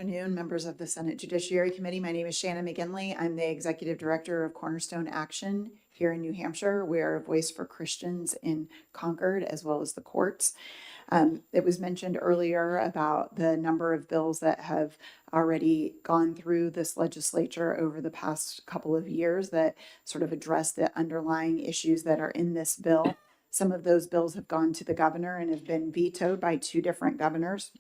Afternoon, members of the Senate Judiciary Committee. My name is Shannon McGinley. I'm the Executive Director of Cornerstone Action here in New Hampshire. We are a voice for Christians in Concord as well as the courts. It was mentioned earlier about the number of bills that have already gone through this legislature over the past couple of years that sort of address the underlying issues that are in this bill. Some of those bills have gone to the governor and have been vetoed by two different governors.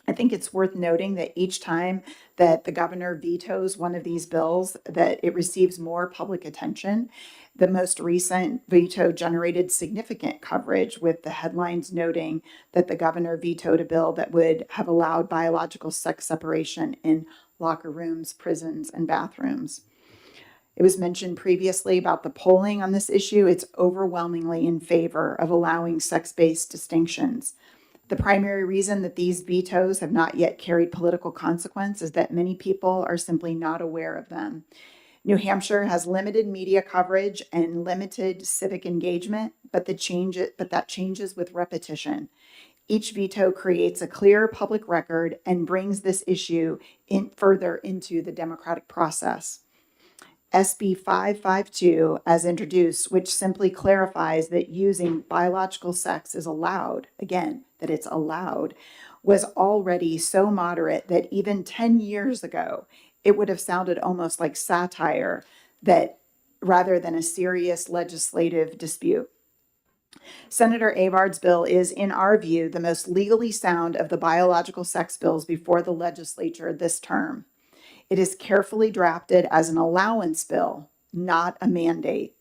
I think it's worth noting that each time that the governor vetoes one of these bills, that it receives more public attention. The most recent veto generated significant coverage, with the headlines noting that the governor vetoed a bill that would have allowed biological sex separation in locker rooms, prisons, and bathrooms. It was mentioned previously about the polling on this issue. It's overwhelmingly in favor of allowing sex-based distinctions. The primary reason that these vetoes have not yet carried political consequence is that many people are simply not aware of them. New Hampshire has limited media coverage and limited civic engagement, but that changes with repetition. Each veto creates a clear public record and brings this issue further into the democratic process. SB 552, as introduced, which simply clarifies that using biological sex is allowed, again, that it's allowed, was already so moderate that even 10 years ago, it would have sounded almost like satire that rather than a serious legislative dispute. Senator Avard's bill is, in our view, the most legally sound of the biological sex bills before the legislature this term. It is carefully drafted as an allowance bill, not a mandate.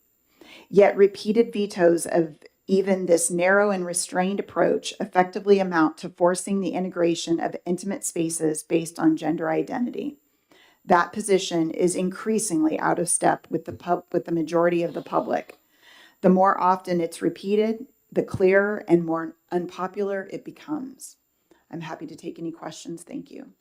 Yet repeated vetoes of even this narrow and restrained approach effectively amount to forcing the integration of intimate spaces based on gender identity. That position is increasingly out of step with the majority of the public. The more often it's repeated, the clearer and more unpopular it becomes. I'm happy to take any questions. Thank you.